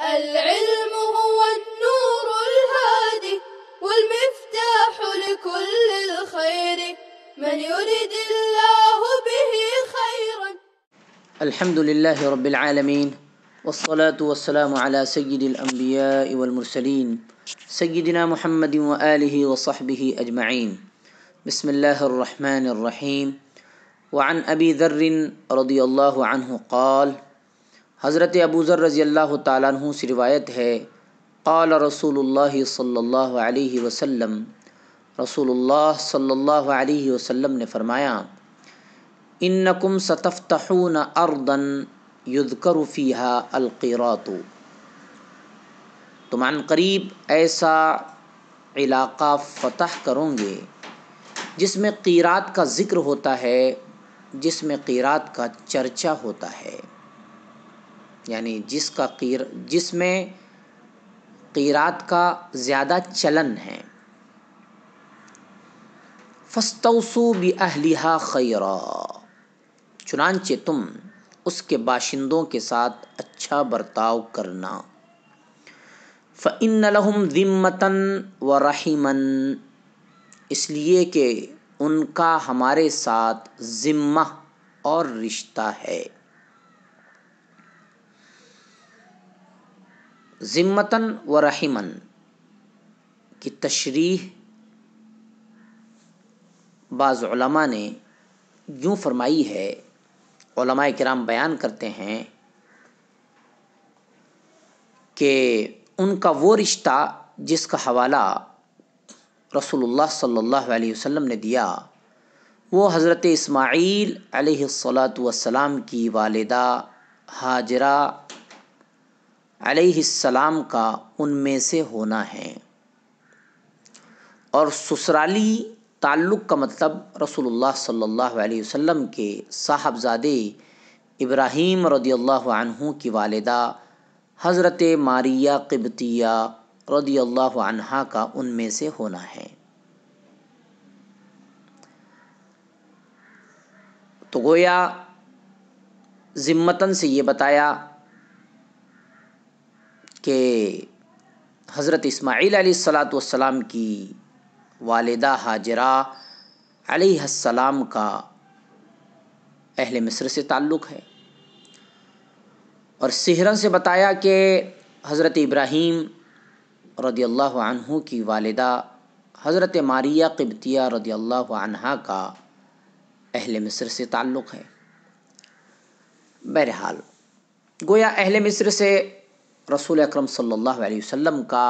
العلم هو النور الهادي والمفتاح لكل الخير من يرد الله به خيرا. الحمد لله رب العالمين والصلاة والسلام على سيد الأنبياء والمرسلين سيدنا محمد وآله وصحبه أجمعين. بسم الله الرحمن الرحيم. وعن أبي ذر رضي الله عنه قال، حضرت ابو ذر رضی اللہ تعالیٰ عنہ سے روایت ہے، قال رسول اللہ صلی اللہ علیہ وسلم، رسول اللہ صلی اللہ علیہ وسلم نے فرمایا، انکم ستفتحون ارضا یذکر فیہا القیراط، تم عن قریب ایسا علاقہ فتح کرو گے جس میں قیراط کا ذکر ہوتا ہے، جس میں قیراط کا چرچا ہوتا ہے، یعنی جس میں قیراط کا زیادہ چلن ہے. فاستوصوا بأہلہا خیرا، چنانچہ تم اس کے باشندوں کے ساتھ اچھا برتاؤ کرنا. فإن لہم ذمۃ ورحما، اس لیے کہ ان کا ہمارے ساتھ ذمہ اور رشتہ ہے. ذمتاً و رحماً کی تشریح بعض علماء نے یوں فرمائی ہے، علماء کرام بیان کرتے ہیں کہ ان کا وہ رشتہ جس کا حوالہ رسول اللہ صلی اللہ علیہ وسلم نے دیا، وہ حضرت اسماعیل علیہ السلام کی والدہ ہاجرہ علیہ السلام کا ان میں سے ہونا ہے. اور سسرالی تعلق کا مطلب رسول اللہ صلی اللہ علیہ وسلم کے صاحبزادے ابراہیم رضی اللہ عنہ کی والدہ حضرت ماریہ قبطیہ رضی اللہ عنہا کا ان میں سے ہونا ہے. تو گویا ذمتاً سے یہ بتایا کہ حضرت اسماعیل علیہ السلام کی والدہ ہاجرہ علیہ السلام کا اہل مصر سے تعلق ہے، اور صہرن سے بتایا کہ حضرت ابراہیم رضی اللہ عنہ کی والدہ حضرت ماریہ قبطیہ رضی اللہ عنہا کا اہل مصر سے تعلق ہے. بہرحال گویا اہل مصر سے رسول اکرم صلی اللہ علیہ وسلم کا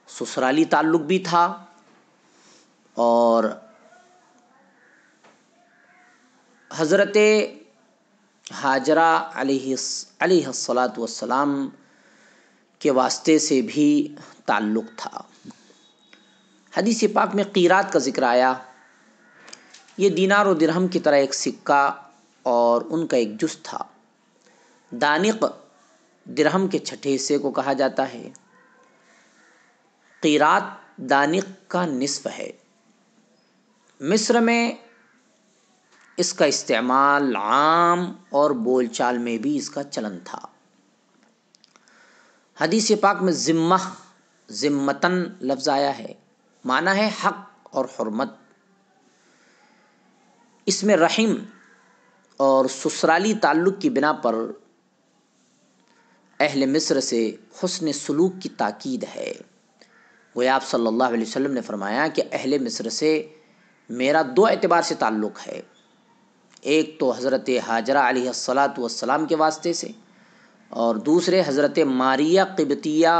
سسرالی تعلق بھی تھا، اور حضرت ہاجرہ علیہ السلام کے واسطے سے بھی تعلق تھا. حدیث پاک میں قیراط کا ذکر آیا. یہ دینار و درہم کی طرح ایک سکہ اور ان کا ایک جز تھا. دانق درہم کے چھٹے حصے کو کہا جاتا ہے. قیراط دانق کا نصف ہے. مصر میں اس کا استعمال عام اور بول چال میں بھی اس کا چلن تھا. حدیث پاک میں ذمتاً لفظ آیا ہے، معنی ہے حق اور حرمت. اس میں رحم اور سسرالی تعلق کی بنا پر اہل مصر سے حسن سلوک کی تاکید ہے. گویا آپ صلی اللہ علیہ وسلم نے فرمایا کہ اہل مصر سے میرا دو اعتبار سے تعلق ہے. ایک تو حضرت ہاجرہ علیہ السلام کے واسطے سے، اور دوسرے حضرت ماریہ قبطیہ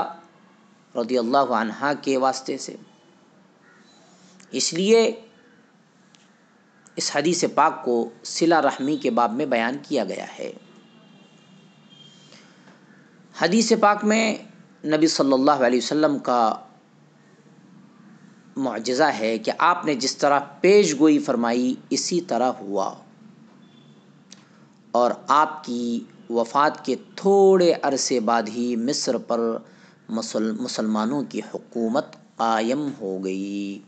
رضی اللہ عنہا کے واسطے سے. اس لیے اس حدیث پاک کو صلہ رحمی کے باب میں بیان کیا گیا ہے. حدیث پاک میں نبی صلی اللہ علیہ وسلم کا معجزہ ہے کہ آپ نے جس طرح پیش گوئی فرمائی اسی طرح ہوا، اور آپ کی وفات کے تھوڑے عرصے بعد ہی مصر پر مسلمانوں کی حکومت قائم ہو گئی.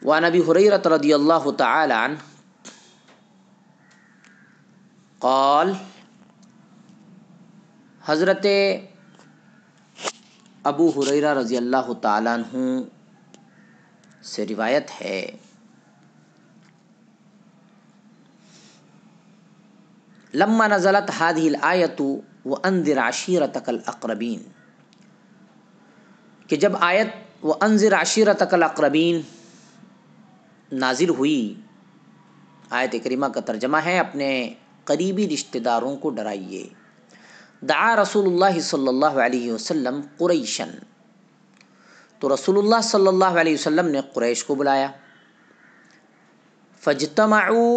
وعن ابی ہریرہ رضی اللہ تعالی عنہ قال حضرت ابو ہریرہ رضی اللہ تعالیٰ عنہ سے روایت ہے لما نزلت هذه الآیۃ وانذر عشیرتک الاقربین، کہ جب آیت وانذر عشیرتک الاقربین نازل ہوئی، آیت کریمہ کا ترجمہ ہے اپنے قریبی رشتہ داروں کو ڈرائیے. دعا رسول اللہ صلی اللہ علیہ وسلم قریشا، تو رسول اللہ صلی اللہ علیہ وسلم نے قریش کو بلایا. فاجتمعوا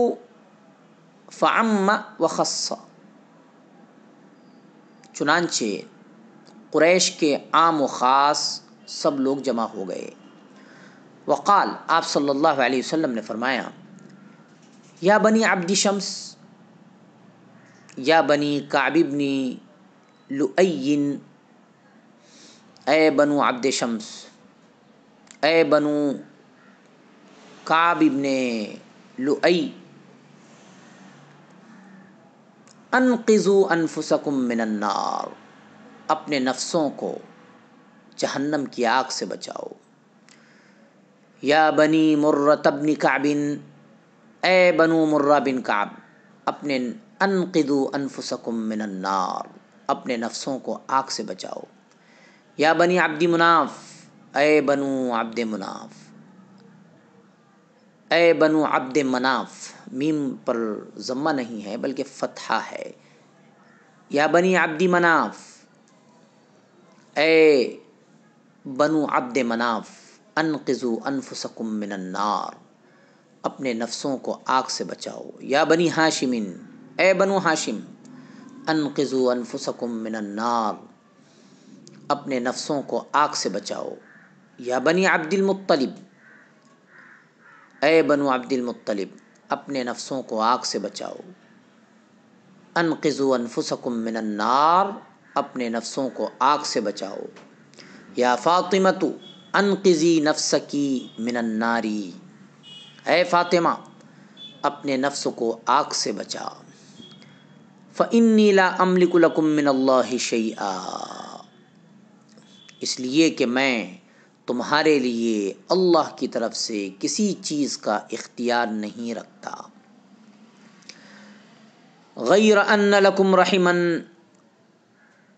فعم وخص، چنانچہ قریش کے عام و خاص سب لوگ جمع ہو گئے. وقال، آپ صلی اللہ علیہ وسلم نے فرمایا، یا بنی عبد شمس، یا بنی کعب بن لؤی، اے بنو عبد شمس، اے بنو کعب بن لؤی، انقذوا انفسکم من النار، اپنے نفسوں کو جہنم کی آگ سے بچاؤ. یا بنی مرۃ بن کعب، اے بنو مرہ بن کعب، اپنے انقذوا انفسکم من النار، اپنے نفسوں کو آگ سے بچاؤ. یا بنی عبد مناف، اے بنو عبد مناف، اے بنو عبد مناف، میم پر ضمہ نہیں ہے بلکہ فتحہ ہے. یا بنی عبد مناف، اے بنو عبد مناف، انقذوا انفسکم من النار، اپنے نفسوں کو آگ سے بچاؤ. یا بنی ہاشم، اے بنو ہاشم، انقذوا انفسکم من النار، اپنے نفسوں کو آگ سے بچاؤ. یا بنی عبد المطلب، اے بنو عبد المطلب، اپنے نفسوں کو آگ سے بچاؤ. انقذوا انفسکم من النار، اپنے نفسوں کو آگ سے بچاؤ. یا فاطمۃ انقذی نفسکی من النار، اے فاطمہ، اپنے نفس کو آگ سے بچا. فإنی لا املک لکم من اللہ شیئا، اس لیے کہ میں تمہارے لیے اللہ کی طرف سے کسی چیز کا اختیار نہیں رکھتا. غیر ان لکم رحما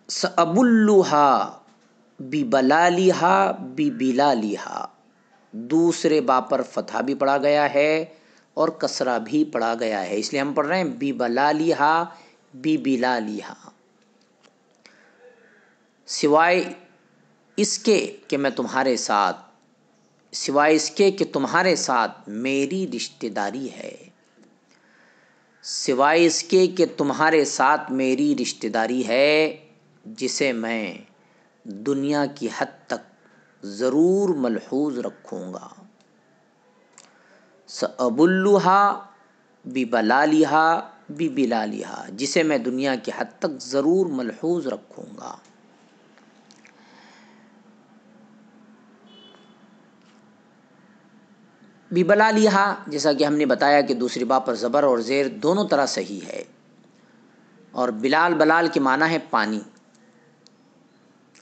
سأبلها ببلالها ببلالها، دوسرے با پر فتحہ بھی پڑھا گیا ہے اور کسرہ بھی پڑھا گیا ہے، اس لیے ہم پڑھ رہے ہیں ببلالها ببلالها، سوائے اس کے کہ میں تمہارے ساتھ، سوائے اس کے کہ تمہارے ساتھ میری رشتہ داری ہے، سوائے اس کے کہ تمہارے ساتھ میری رشتہ داری ہے، جسے میں دنیا کی حد تک ضرور ملحوظ رکھوں گا. سأبلها ببلالها ببلالها، جسے میں دنیا کی حد تک ضرور ملحوظ رکھوں گا. ببلالها، جیسا کہ ہم نے بتایا کہ دوسری با پر زبر اور زیر دونوں طرح صحیح ہے، اور بلال بلال کے معنی ہے پانی،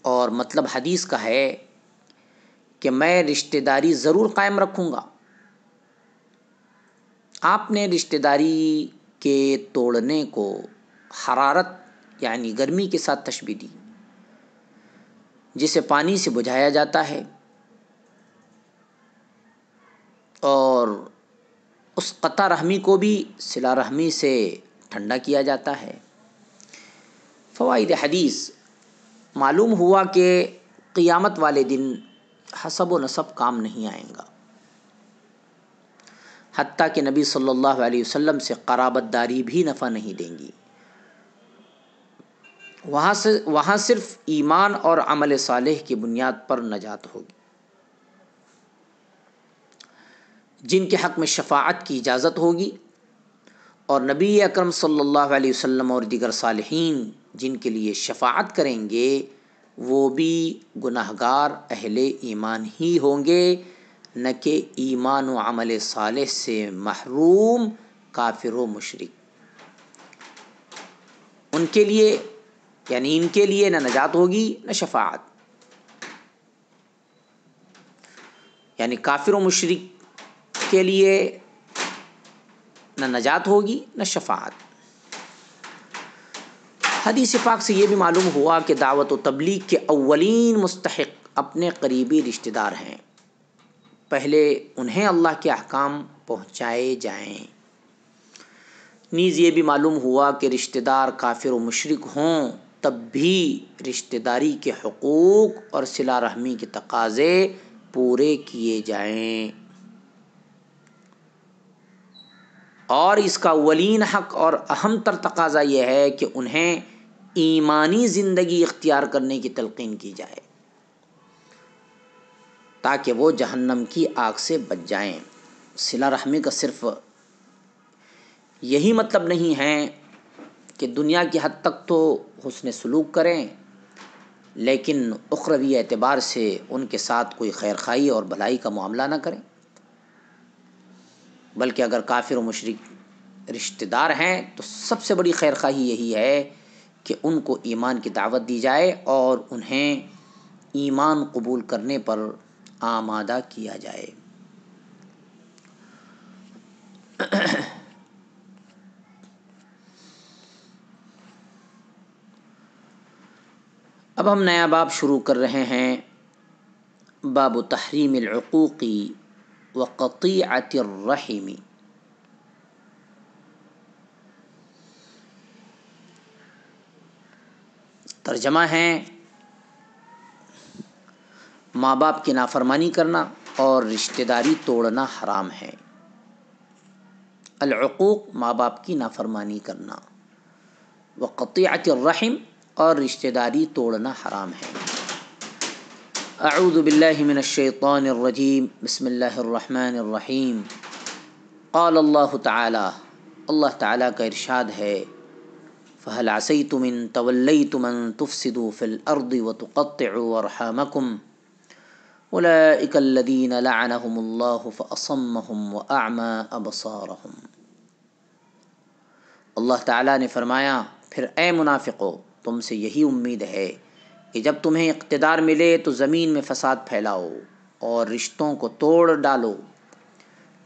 اور مطلب حدیث کا ہے کہ میں رشتہ داری ضرور قائم رکھوں گا. آپ نے رشتہ داری کے توڑنے کو حرارت یعنی گرمی کے ساتھ تشبیہ دی، جسے پانی سے بجھایا جاتا ہے اور اس قطع رحمی کو بھی صلہ رحمی سے ٹھنڈا کیا جاتا ہے. فوائد حدیث، معلوم ہوا کہ قیامت والے دن حسب و نسب کام نہیں آئیں گا، حتیٰ کہ نبی صلی اللہ علیہ وسلم سے قرابت داری بھی نفع نہیں دیں گی. وہاں صرف ایمان اور عمل صالح کی بنیاد پر نجات ہوگی. جن کے حق میں شفاعت کی اجازت ہوگی، اور نبی اکرم صلی اللہ علیہ وسلم اور دیگر صالحین جن کے لیے شفاعت کریں گے، وہ بھی گناہگار اہل ایمان ہی ہوں گے، نہ کہ ایمان و عمل صالح سے محروم کافر و مشرک. ان کے لیے یعنی ان کے لیے نہ نجات ہوگی نہ شفاعت. یعنی کافر و مشرک کے لیے نہ نجات ہوگی نہ شفاعت. حدیث پاک سے یہ بھی معلوم ہوا کہ دعوت و تبلیغ کے اولین مستحق اپنے قریبی رشتہ دار ہیں. پہلے انہیں اللہ کے احکام پہنچائے جائیں. نیز یہ بھی معلوم ہوا کہ رشتہ دار کافر و مشرک ہوں تب بھی رشتہ داری کے حقوق اور صلہ رحمی کے تقاضے پورے کیے جائیں. اور اس کا اولین حق اور اہم تر تقاضا یہ ہے کہ انہیں ایمانی زندگی اختیار کرنے کی تلقین کی جائے تاکہ وہ جہنم کی آگ سے بچ جائیں. صلہ رحمی کا صرف یہی مطلب نہیں ہے کہ دنیا کی حد تک تو حسن سلوک کریں لیکن اخروی اعتبار سے ان کے ساتھ کوئی خیر خواہی اور بھلائی کا معاملہ نہ کریں، بلکہ اگر کافر و مشرک رشتہ دار ہیں تو سب سے بڑی خیر خواہی یہی ہے کہ ان کو ایمان کی دعوت دی جائے اور انہیں ایمان قبول کرنے پر آمادہ کیا جائے. اب ہم نیا باب شروع کر رہے ہیں، باب تحریم العقوق وقطیعۃ الرحم. ترجمہ ہے ماں باپ کی نافرمانی کرنا اور رشتہ داری توڑنا حرام ہے. العقوق ماں باپ کی نافرمانی کرنا، وقطیعۃ الرحم اور رشتہ داری توڑنا حرام ہے. اعوذ باللہ من الشیطان الرجیم، بسم اللہ الرحمن الرحیم. قال اللہ تعالی، اللہ تعالیٰ کا ارشاد ہے، فَهَلْ عَسَيْتُمْ إِن تَوَلَّيْتُمْ أَن تُفْسِدُوا فِي الْأَرْضِ وَتُقَطِّعُوا أَرْحَامَكُمْ أُولَئِكَ الَّذِينَ لَعَنَهُمُ اللَّهُ فَأَصَمَّهُمْ وَأَعْمَى أَبْصَارَهُمْ. اللہ تعالیٰ نے فرمایا، پھر اے منافقو، تم سے یہی امید ہے کہ جب تمہیں اقتدار ملے تو زمین میں فساد پھیلاؤ اور رشتوں کو توڑ ڈالو.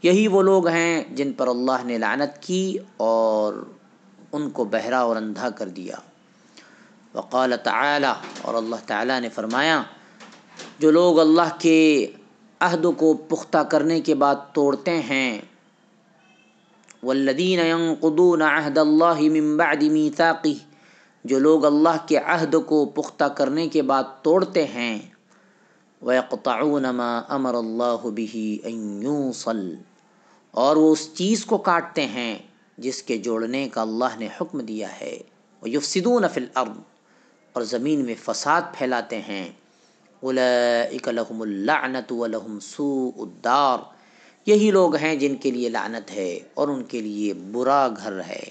یہی وہ لوگ ہیں جن پر اللہ نے لعنت کی اور ان کو بہرا اور اندھا کر دیا. وقال تعالی، اور اللہ تعالیٰ نے فرمایا، جو لوگ اللہ کے عہد کو پختہ کرنے کے بعد توڑتے ہیں، والذین ینقضون عہد اللہ من بعد میثاقہ، جو لوگ اللہ کے عہد کو پختہ کرنے کے بعد توڑتے ہیں، ویقطعون ما امر اللہ بہ ان یوصل، اور وہ اس چیز کو کاٹتے ہیں جس کے جوڑنے کا اللہ نے حکم دیا ہے، ویفسدون فی الارض، اور زمین میں فساد پھیلاتے ہیں، اولئک لہم اللعنۃ ولہم سوء الدار، یہی لوگ ہیں جن کے لیے لعنت ہے اور ان کے لیے برا گھر ہے.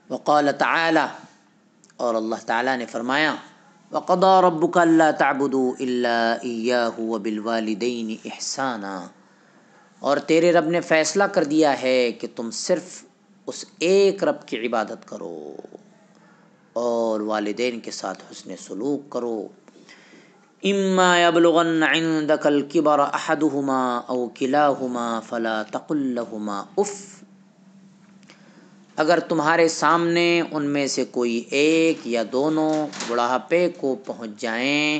وقال تعالی، اور اللہ تعالیٰ نے فرمایا، وقضى ربك الا تعبدوا الا اياه وبالوالدين احسانا، اور تیرے رب نے فیصلہ کر دیا ہے کہ تم صرف اس ایک رب کی عبادت کرو اور والدین کے ساتھ حسن سلوک کرو. اما يبلغن عندك الكبر احدهما او كلاهما فلا تقل لهما اف، اگر تمہارے سامنے ان میں سے کوئی ایک یا دونوں بڑھاپے کو پہنچ جائیں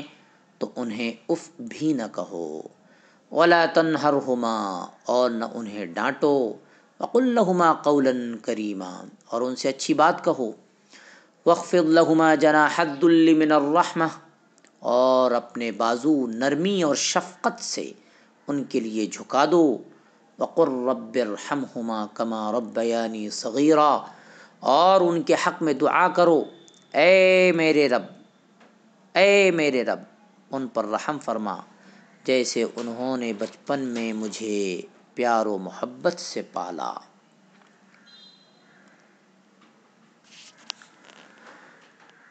تو انہیں اف بھی نہ کہو. ولا تنہرهما، اور نہ انہیں ڈانٹو. وقل لهما قولا کریما، اور ان سے اچھی بات کہو. واخفض لهما جناح الذل من الرحمہ، اور اپنے بازو نرمی اور شفقت سے ان کے لیے جھکا دو. وقل رب ارحمہما کما ربیانی صغیرا، اور ان کے حق میں دعا کرو، اے میرے رب، اے میرے رب، ان پر رحم فرما جیسے انہوں نے بچپن میں مجھے پیار و محبت سے پالا.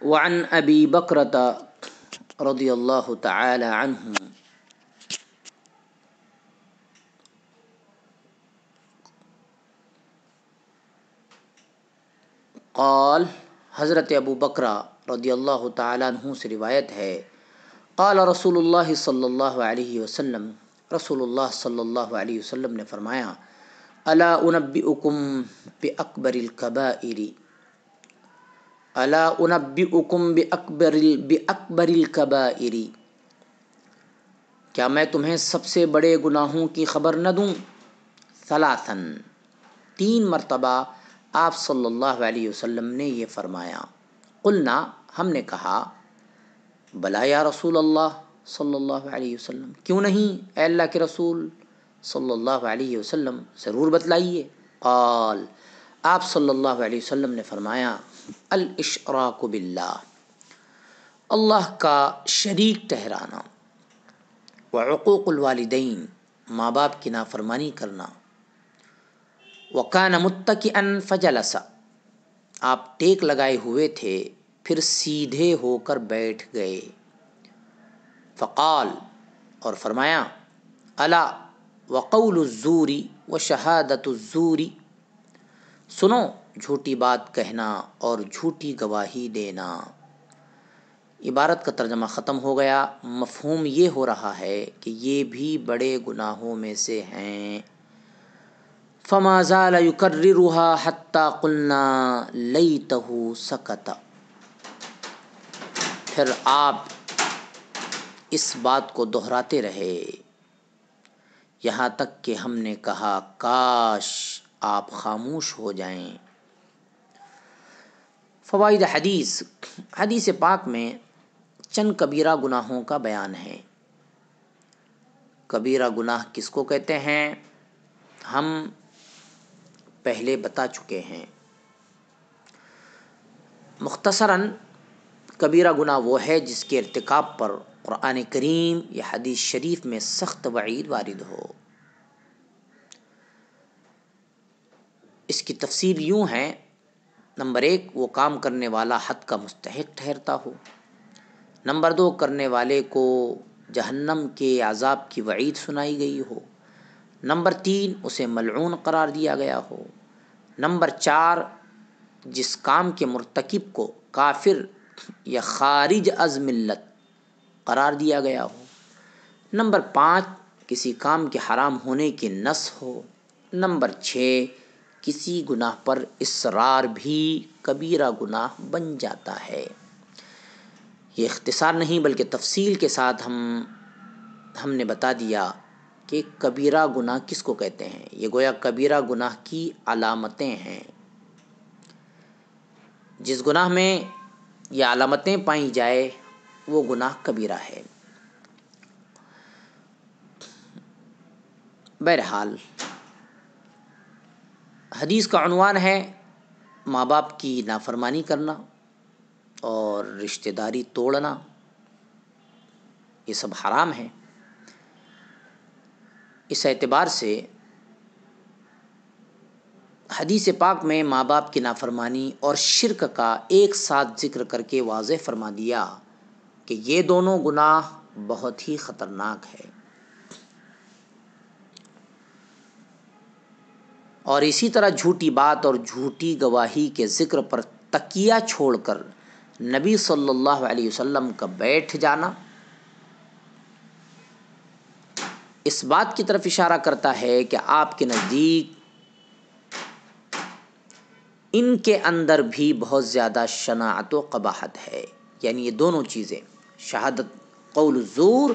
وعن ابی بکرۃ رضی اللہ تعالی عنہ قال حضرت ابو بکرہ رضی اللہ تعالیٰ عنہ سے روایت ہے، قال رسول اللہ صلی اللہ علیہ وسلم، رسول اللہ صلی اللہ علیہ وسلم نے فرمایا، الا انبئکم باکبر الکبائر، الا انبئکم باکبر الکبائر، کیا میں تمہیں سب سے بڑے گناہوں کی خبر نہ دوں؟ ثلاثاً، 3 مرتبہ آپ صلی اللہ علیہ وسلم نے یہ فرمایا۔ قلنا، ہم نے کہا، بلا یا رسول اللہ صلی اللہ علیہ وسلم، کیوں نہیں اے اللہ کے رسول صلی اللہ علیہ وسلم، ضرور بتلائیے۔ قال، آپ صلی اللہ علیہ وسلم نے فرمایا، الاشراک باللہ، اللہ کا شریک ٹھہرانا، وعقوق الوالدین، ماں باپ کی نافرمانی کرنا، وکان متکئا فجلس، آپ ٹیک لگائے ہوئے تھے پھر سیدھے ہو کر بیٹھ گئے، فقال، اور فرمایا، الا وقول الزور وشہادۃ الزور، سنو، جھوٹی بات کہنا اور جھوٹی گواہی دینا۔ عبارت کا ترجمہ ختم ہو گیا۔ مفہوم یہ ہو رہا ہے کہ یہ بھی بڑے گناہوں میں سے ہیں۔ فما زال یکررها حتی قلنا لیتہ سکت، پھر آپ اس بات کو دہراتے رہے یہاں تک کہ ہم نے کہا کاش آپ خاموش ہو جائیں۔ فوائد حدیث، حدیث پاک میں چند کبیرہ گناہوں کا بیان ہے۔ کبیرہ گناہ کس کو کہتے ہیں ہم پہلے بتا چکے ہیں۔ مختصراً کبیرہ گناہ وہ ہے جس کے ارتکاب پر قرآن کریم یا حدیث شریف میں سخت وعید وارد ہو۔ اس کی تفصیل یوں ہے، نمبر 1، وہ کام کرنے والا حد کا مستحق ٹھہرتا ہو۔ نمبر 2، کرنے والے کو جہنم کے عذاب کی وعید سنائی گئی ہو۔ نمبر 3، اسے ملعون قرار دیا گیا ہو۔ نمبر 4، جس کام کے مرتکب کو کافر یا خارج از ملت قرار دیا گیا ہو۔ نمبر 5، کسی کام کے حرام ہونے کی نص ہو۔ نمبر 6، کسی گناہ پر اصرار بھی کبیرہ گناہ بن جاتا ہے۔ یہ اختصار نہیں بلکہ تفصیل کے ساتھ ہم نے بتا دیا کہ کبیرہ گناہ کس کو کہتے ہیں۔ یہ گویا کبیرہ گناہ کی علامتیں ہیں۔ جس گناہ میں یہ علامتیں پائی جائے وہ گناہ کبیرہ ہے۔ بہرحال حدیث کا عنوان ہے ماں باپ کی نافرمانی کرنا اور رشتہ داری توڑنا، یہ سب حرام ہے۔ اس اعتبار سے حدیث پاک میں ماں باپ کی نافرمانی اور شرک کا ایک ساتھ ذکر کر کے واضح فرما دیا کہ یہ دونوں گناہ بہت ہی خطرناک ہے۔ اور اسی طرح جھوٹی بات اور جھوٹی گواہی کے ذکر پر تکیہ چھوڑ کر نبی صلی اللہ علیہ وسلم کا بیٹھ جانا اس بات کی طرف اشارہ کرتا ہے کہ آپ کے نزدیک ان کے اندر بھی بہت زیادہ شناعت و قباحت ہے۔ یعنی یہ دونوں چیزیں، شہادت، قول الزور،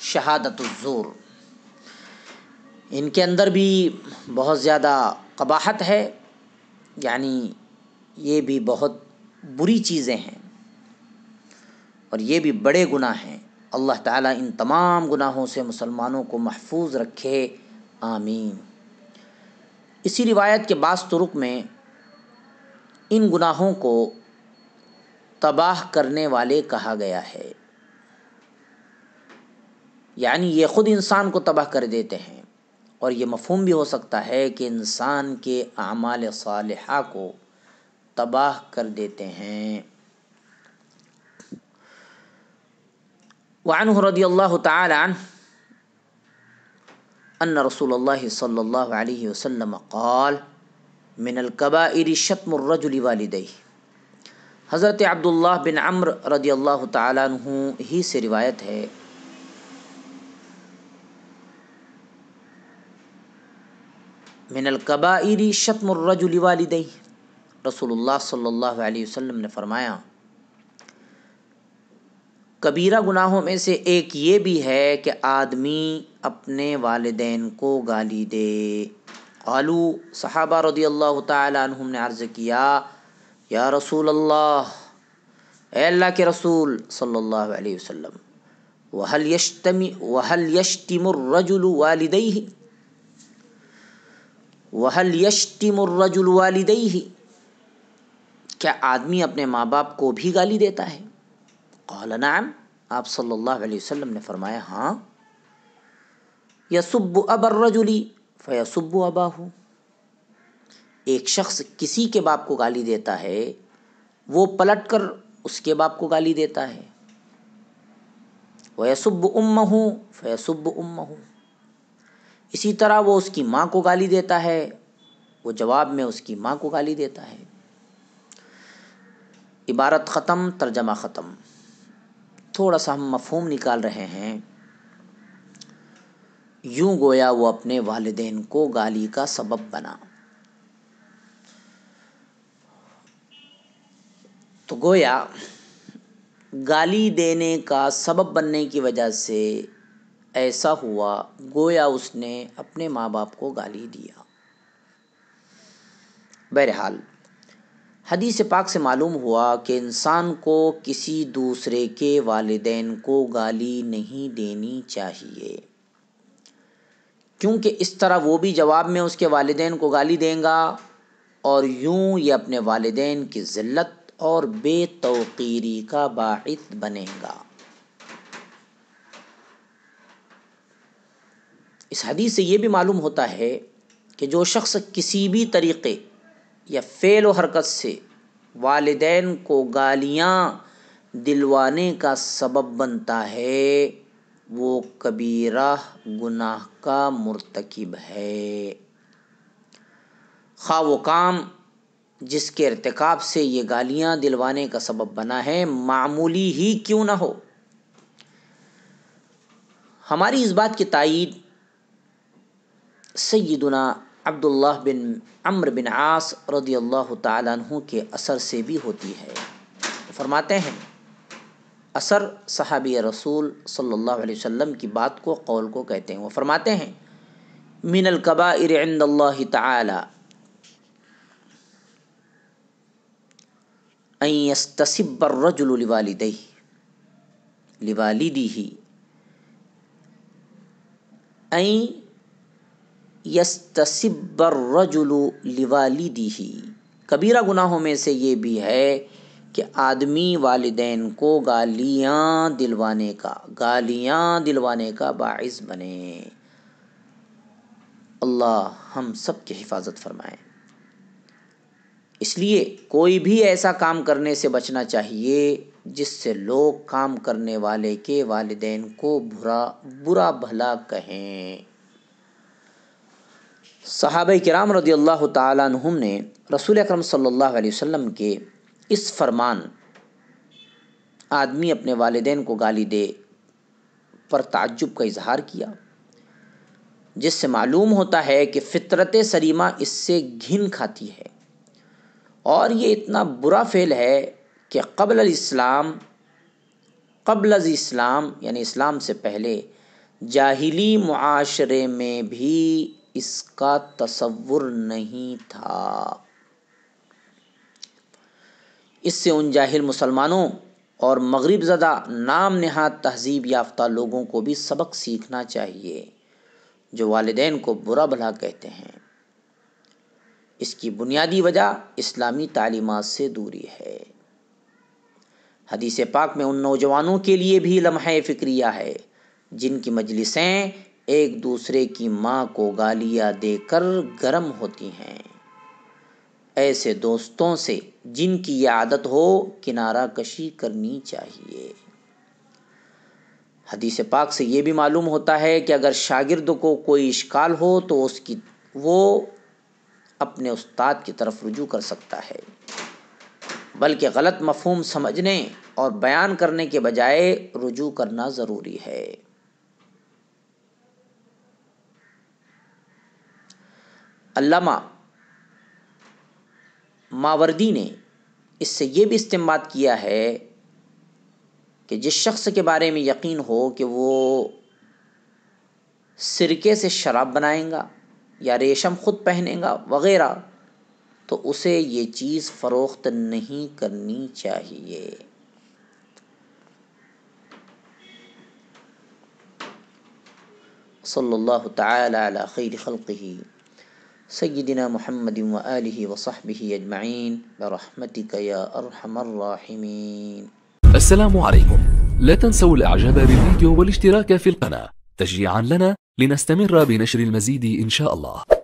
شہادت الزور، ان کے اندر بھی بہت زیادہ قباحت ہے، یعنی یہ بھی بہت بری چیزیں ہیں اور یہ بھی بڑے گناہ ہیں۔ اللہ تعالیٰ ان تمام گناہوں سے مسلمانوں کو محفوظ رکھے، آمین۔ اسی روایت کے بعض طرق میں ان گناہوں کو تباہ کرنے والے کہا گیا ہے، یعنی یہ خود انسان کو تباہ کر دیتے ہیں۔ اور یہ مفہوم بھی ہو سکتا ہے کہ انسان کے اعمال صالحہ کو تباہ کر دیتے ہیں۔ وعنہ رضی اللہ تعالی عنہ ان رسول اللہ صلی اللہ علیہ وسلم قال من الکبائر شتم الرجل والدیہ، حضرت عبداللہ بن عمرو رضی اللہ تعالیٰ عنہ ہی سے روایت ہے، من الکبائر شتم الرجل والدیہ، رسول اللہ صلی اللہ علیہ وسلم نے فرمایا کبیرہ گناہوں میں سے ایک یہ بھی ہے کہ آدمی اپنے والدین کو گالی دے۔ قالوا، صحابہ رضی اللہ تعالیٰ عنہم نے عرض کیا، یا رسول اللہ، اے اللہ کے رسول صلی اللہ علیہ وسلم، وَهَلْ يَشْتِمُ الرَّجُلُ وَالِدَيْهِ وَهَلْ يَشْتِمُ الرَّجُلُ وَالِدَيْهِ، کیا آدمی اپنے ماں باپ کو بھی گالی دیتا ہے؟ قال نعم، آپ صلی اللہ علیہ وسلم نے فرمایا ہاں۔ يَسُبُّ أَبَا الرَّجُلِ فَيَسُبُّ أَبَاهُ، ایک شخص کسی کے باپ کو گالی دیتا ہے، وہ پلٹ کر اس کے باپ کو گالی دیتا ہے۔ وَيَسُبُّ أُمَّهُ فَيَسُبُّ أُمَّهُ، اسی طرح وہ اس کی ماں کو گالی دیتا ہے، وہ جواب میں اس کی ماں کو گالی دیتا ہے۔ عبارت ختم، ترجمہ ختم۔ تھوڑا سا ہم مفہوم نکال رہے ہیں۔ یوں گویا وہ اپنے والدین کو گالی کا سبب بنا، تو گویا گالی دینے کا سبب بننے کی وجہ سے ایسا ہوا گویا اس نے اپنے ماں باپ کو گالی دیا۔ بہرحال حدیث پاک سے معلوم ہوا کہ انسان کو کسی دوسرے کے والدین کو گالی نہیں دینی چاہیے، کیونکہ اس طرح وہ بھی جواب میں اس کے والدین کو گالی دیں گا اور یوں یہ اپنے والدین کی ذلت اور بے توقیری کا باعث بنے گا۔ اس حدیث سے یہ بھی معلوم ہوتا ہے کہ جو شخص کسی بھی طریقے یا فعل و حرکت سے والدین کو گالیاں دلوانے کا سبب بنتا ہے وہ کبیرہ گناہ کا مرتکب ہے، خواہ وہ کام جس کے ارتکاب سے یہ گالیاں دلوانے کا سبب بنا ہے معمولی ہی کیوں نہ ہو۔ ہماری اس بات کی تائید سیدنا عبداللہ بن عمرو بن عاص رضی اللہ تعالیٰ عنہ کے اثر سے بھی ہوتی ہے۔ فرماتے ہیں، اثر صحابی رسول صلی اللہ علیہ وسلم کی بات کو، قول کو کہتے ہیں۔ وہ فرماتے ہیں، من الکبائر عند اللہ تعالی ان یستسب الرجل لوالدہ ان یستسب الرجل لوالدہ، کبیرہ گناہوں میں سے یہ بھی ہے کہ آدمی والدین کو گالیاں دلوانے کا باعث بنے۔ اللہ ہم سب کی حفاظت فرمائے۔ اس لیے کوئی بھی ایسا کام کرنے سے بچنا چاہیے جس سے لوگ کام کرنے والے کے والدین کو برا بھلا کہیں۔ صحابہ کرام رضی اللہ تعالیٰ عنہم نے رسول اکرم صلی اللہ علیہ وسلم کے اس فرمان آدمی اپنے والدین کو گالی دے پر تعجب کا اظہار کیا، جس سے معلوم ہوتا ہے کہ فطرت سلیمہ اس سے گھن کھاتی ہے، اور یہ اتنا برا فعل ہے کہ قبل از اسلام یعنی اسلام سے پہلے جاہلی معاشرے میں بھی اس کا تصور نہیں تھا۔ اس سے ان جاہل مسلمانوں اور مغرب زدہ نام نہاد تہذیب یافتہ لوگوں کو بھی سبق سیکھنا چاہیے جو والدین کو برا بھلا کہتے ہیں۔ اس کی بنیادی وجہ اسلامی تعلیمات سے دوری ہے۔ حدیث پاک میں ان نوجوانوں کے لیے بھی لمحہ فکریہ ہے جن کی مجلسیں ایک دوسرے کی ماں کو گالیاں دے کر گرم ہوتی ہیں۔ ایسے دوستوں سے جن کی یہ عادت ہو کنارہ کشی کرنی چاہیے۔ حدیث پاک سے یہ بھی معلوم ہوتا ہے کہ اگر شاگرد کو کوئی اشکال ہو تو وہ اپنے استاد کی طرف رجوع کر سکتا ہے۔ بلکہ غلط مفہوم سمجھنے اور بیان کرنے کے بجائے رجوع کرنا ضروری ہے۔ علامہ ماوردی نے اس سے یہ بھی استنباط کیا ہے کہ جس شخص کے بارے میں یقین ہو کہ وہ سرکے سے شراب بنائے گا یا ریشم خود پہنے گا وغیرہ، تو اسے یہ چیز فروخت نہیں کرنی چاہیے۔ صلی اللہ تعالی علی خیر خلقہ سیدنا محمد وآلہ وصحبہ اجمعین برحمتک یا ارحم الراحمین۔ السلام عليكم. لا تنسوا الاعجاب بالفيديو والاشتراك في القناة تشجيعا لنا لنستمر بنشر المزيد إن شاء الله.